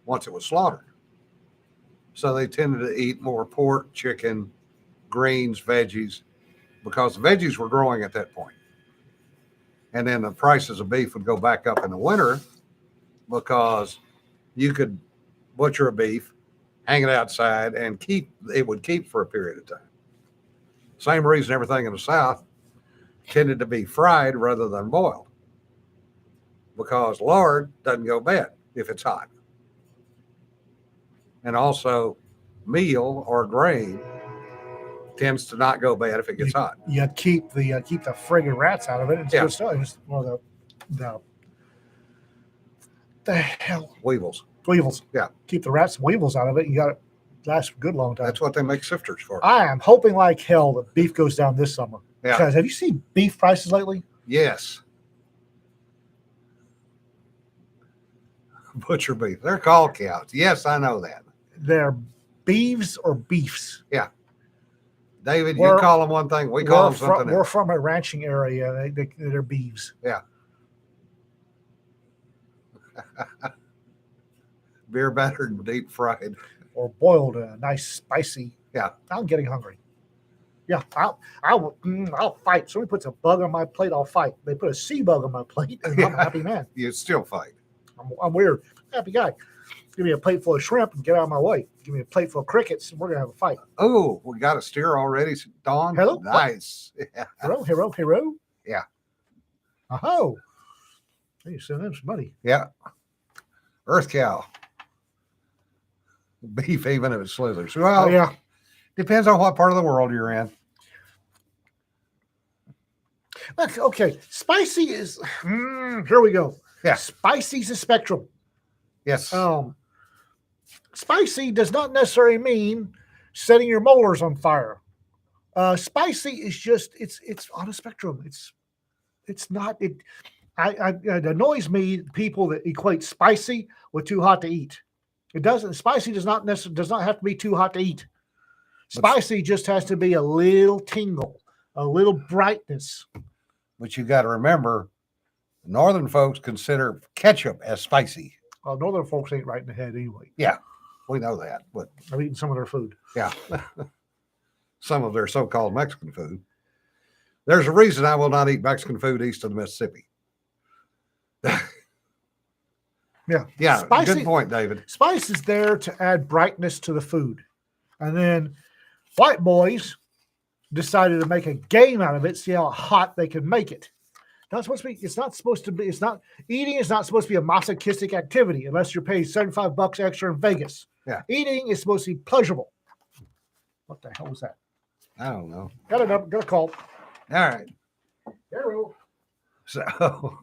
once it was slaughtered. So they tended to eat more pork, chicken, greens, veggies, because the veggies were growing at that point. And then the prices of beef would go back up in the winter because you could butcher a beef, hang it outside, and it would keep for a period of time. Same reason everything in the South tended to be fried rather than boiled, because lard doesn't go bad if it's hot. And also meal or grain tends to not go bad if it gets hot. You keep the friggin' rats out of it. It's good stuff. It's the hell Weevils. Yeah. Keep the rats and weevils out of it. You got it last a good long time. That's what they make sifters for. I am hoping like hell that beef goes down this summer. Yeah. Because have you seen beef prices lately? Yes. Butcher beef. They're called cows. Yes, I know that. They're beeves or beefs. Yeah. David, you call them one thing. We call them something else. We're from a ranching area. They're beeves. Yeah. Beer battered and deep fried. Or boiled, nice spicy. Yeah. I'm getting hungry. Yeah, I'll fight. Somebody puts a bug on my plate, I'll fight. They put a sea bug on my plate, and I'm a happy man. You still fight. I'm weird. Happy guy. Give me a plate full of shrimp and get out of my way. Give me a plate full of crickets and we're going to have a fight. Oh, we got a steer already, Dawn. Hello? Nice. Yeah. Hero. Yeah. Oh. You send them some money. Yeah. Earth cow. Beef, even if it's slithers. Well, yeah. Depends on what part of the world you're in. Okay. Spicy is, here we go. Yeah. Spicy's a spectrum. Yes. Spicy does not necessarily mean setting your molars on fire. Spicy is just it's on a spectrum. It's not it. It annoys me people that equate spicy with too hot to eat. It doesn't. Spicy does not have to be too hot to eat. Spicy just has to be a little tingle, a little brightness. But you got to remember, northern folks consider ketchup as spicy. Well, northern folks ain't right in the head anyway. Yeah, we know that. But I've eaten some of their food. Yeah, some of their so-called Mexican food. There's a reason I will not eat Mexican food east of the Mississippi. Yeah. Spicy, good point, David. Spice is there to add brightness to the food. And then white boys decided to make a game out of it, see how hot they could make it. Not supposed to be. It's not supposed to be. It's not eating. Is not supposed to be a masochistic activity unless you're paid $75 extra in Vegas. Yeah. Eating is supposed to be pleasurable. What the hell was that? I don't know. Got a call. All right. Hello. So,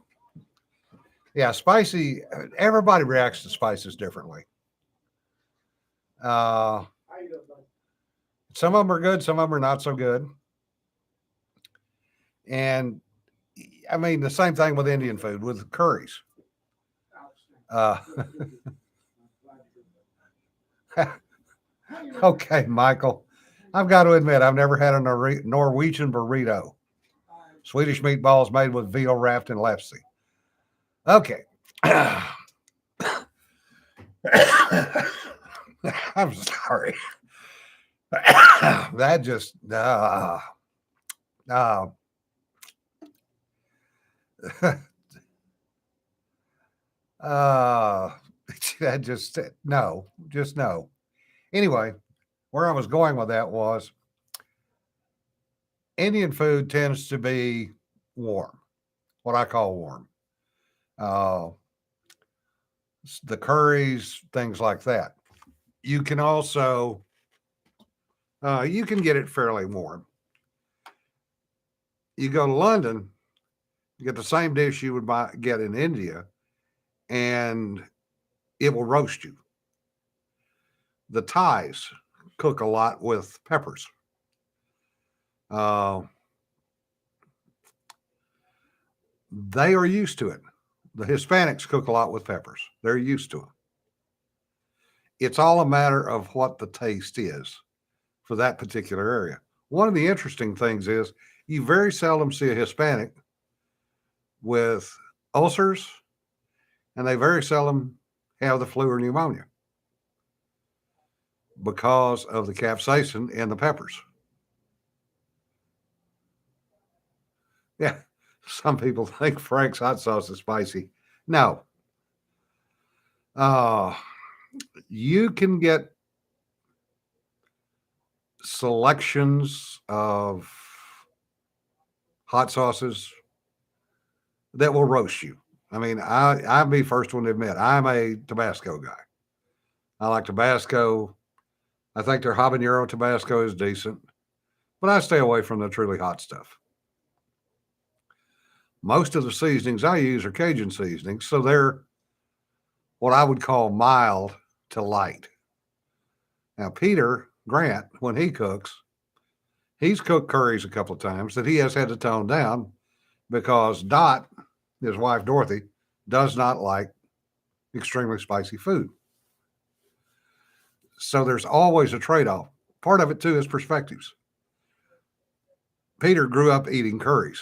yeah, spicy. Everybody reacts to spices differently. Some of them are good. Some of them are not so good. And I mean, the same thing with Indian food, with curries. Uh, okay, Michael. I've got to admit, I've never had a Norwegian burrito. Swedish meatballs made with veal wrapped in lefse. Okay. I'm sorry. That just that just no, just no. Anyway, where I was going with that was Indian food tends to be warm, what I call warm. The curries, things like that. You can also you can get it fairly warm. You go to London, you get the same dish you would get in India, and it will roast you. The Thais cook a lot with peppers. They are used to it. The Hispanics cook a lot with peppers. They're used to it. It's all a matter of what the taste is for that particular area. One of the interesting things is you very seldom see a Hispanic with ulcers, and they very seldom have the flu or pneumonia because of the capsaicin in the peppers. Yeah, some people think Frank's hot sauce is spicy. No. You can get selections of hot sauces that will roast you. I mean, I'll be first one to admit I'm a Tabasco guy. I like Tabasco. I think their habanero Tabasco is decent, but I stay away from the truly hot stuff. Most of the seasonings I use are Cajun seasonings, so they're what I would call mild to light. Now, Peter Grant, when he cooks, he's cooked curries a couple of times that he has had to tone down because Dot, his wife Dorothy, does not like extremely spicy food. So there's always a trade-off. Part of it too is perspectives. Peter grew up eating curries.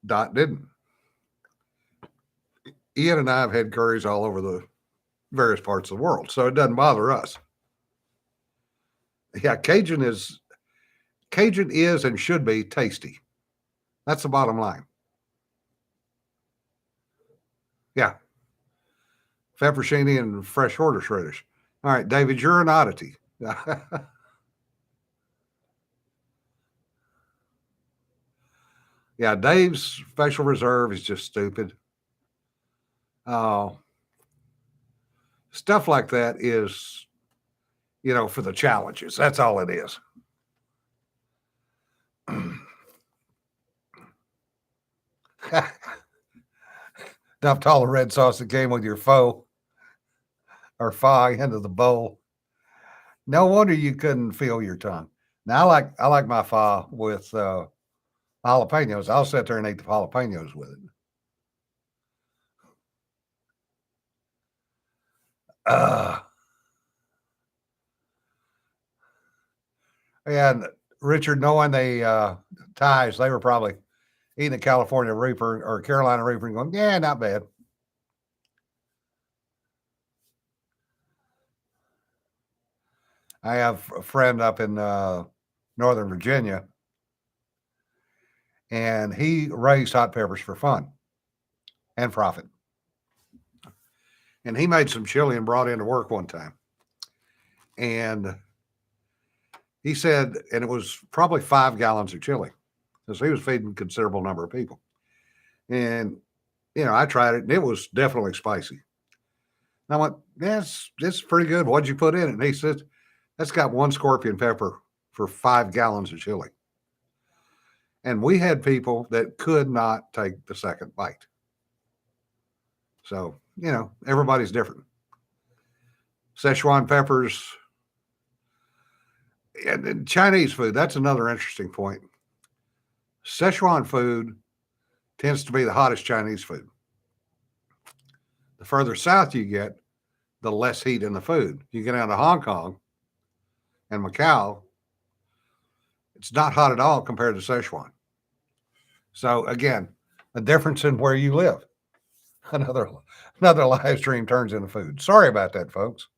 Dot didn't. Ian and I have had curries all over the various parts of the world, so it doesn't bother us. Yeah, Cajun is and should be tasty. That's the bottom line. Yeah. Fettuccine and fresh horseradish. All right, David, you're an oddity. Yeah, Dave's special reserve is just stupid. Stuff like that is, for the challenges. That's all it is. Dumped all the red sauce that came with your pho or pho into the bowl. No wonder you couldn't feel your tongue. Now I like my pho with jalapenos. I'll sit there and eat the jalapenos with it. And Richard, knowing the Thais, they were probably eating a California Reaper or Carolina Reaper and going, yeah, not bad. I have a friend up in Northern Virginia, and he raised hot peppers for fun and profit. And he made some chili and brought into work one time. And He said, and it was probably 5 gallons of chili, because he was feeding a considerable number of people. And I tried it, and it was definitely spicy. And I went, yes, it's pretty good. What'd you put in it? And he said, that's got 1 scorpion pepper for 5 gallons of chili. And we had people that could not take the second bite. So, everybody's different. Szechuan peppers and Chinese food, that's another interesting point. Szechuan food tends to be the hottest Chinese food. The further south you get, the less heat in the food. You get down to Hong Kong and Macau, it's not hot at all compared to Szechuan. So again, a difference in where you live. Another live stream turns into food. Sorry about that, folks.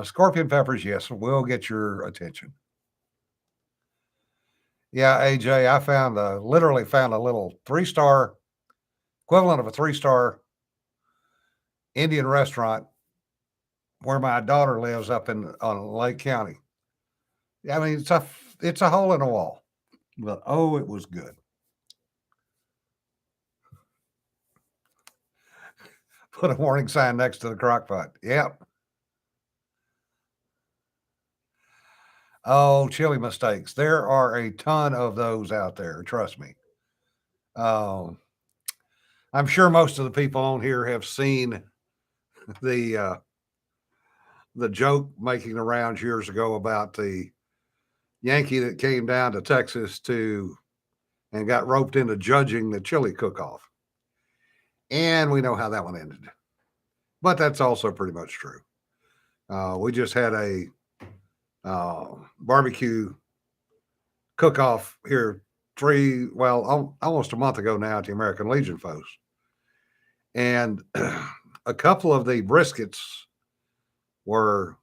Scorpion peppers, yes, will get your attention. Yeah, AJ, I literally found a little 3-star equivalent of a 3-star Indian restaurant where my daughter lives up on Lake County. I mean, it's a hole in a wall, but oh, it was good. Put a warning sign next to the crock pot. Yep. Oh, chili mistakes. There are a ton of those out there. Trust me. I'm sure most of the people on here have seen the joke making the rounds years ago about the Yankee that came down to Texas and got roped into judging the chili cook-off. And we know how that one ended. But that's also pretty much true. We just had a barbecue cook-off here almost a month ago now at the American Legion folks. And a couple of the briskets were,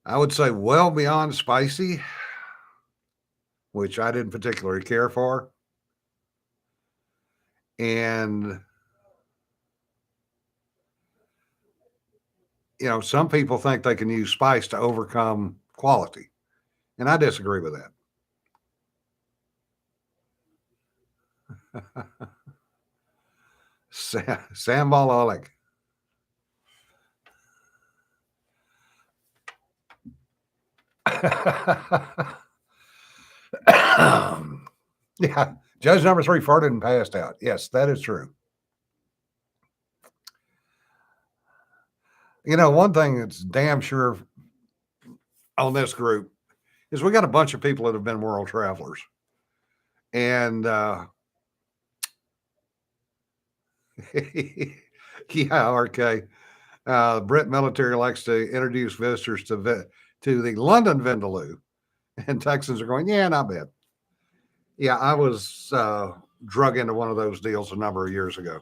I would say, well beyond spicy, which I didn't particularly care for. And, some people think they can use spice to overcome quality. And I disagree with that. Sambal Oleg. Yeah, judge number 3 farted and passed out. Yes, that is true. One thing that's damn sure on this group is we got a bunch of people that have been world travelers. And yeah, RK. Brit military likes to introduce visitors to the London Vindaloo, and Texans are going, yeah, not bad. Yeah, I was drug into one of those deals a number of years ago,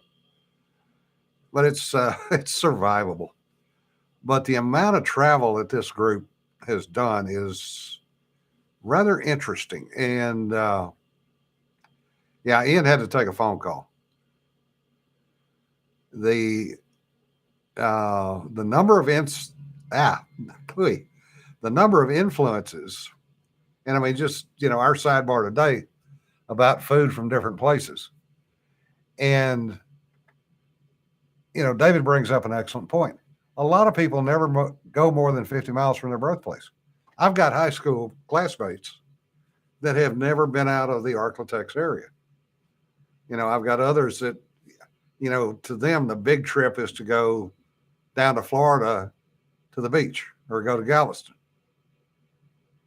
but it's survivable. But the amount of travel that this group has done is rather interesting, and yeah, Ian had to take a phone call. The number of the number of influences, and I mean, just our sidebar today about food from different places, and David brings up an excellent point. A lot of people never go more than 50 miles from their birthplace. I've got high school classmates that have never been out of the Arklatex area. I've got others that, to them, the big trip is to go down to Florida to the beach or go to Galveston.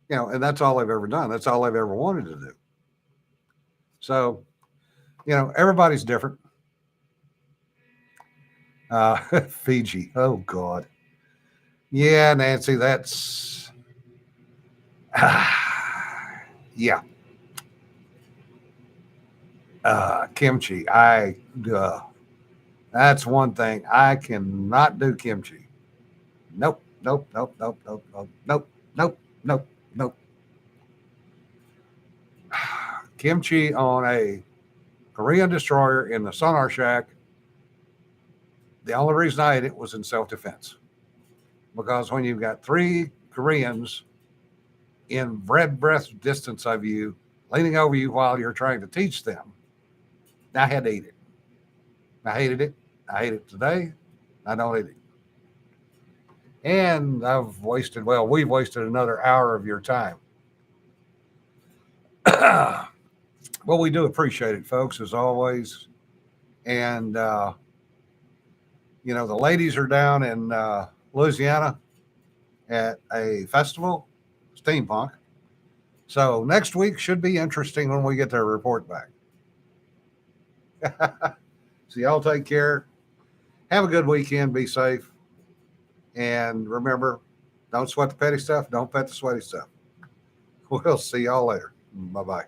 And that's all they've ever done. That's all they've ever wanted to do. So, everybody's different. Fiji. Oh, God. Yeah, Nancy, that's... yeah. Kimchi. That's one thing. I cannot do kimchi. Nope. Kimchi on a Korean destroyer in the Sonar Shack. The only reason I ate it was in self-defense. because when you've got three Koreans in red breath distance of you, leaning over you while you're trying to teach them, I had to eat it. I hated it. I hate it today. I don't eat it. And we've wasted another hour of your time. Well, we do appreciate it, folks, as always. And, the ladies are down in Louisiana at a festival, steampunk. So next week should be interesting when we get their report back. So y'all take care. Have a good weekend. Be safe. And remember, don't sweat the petty stuff. Don't pet the sweaty stuff. We'll see y'all later. Bye bye.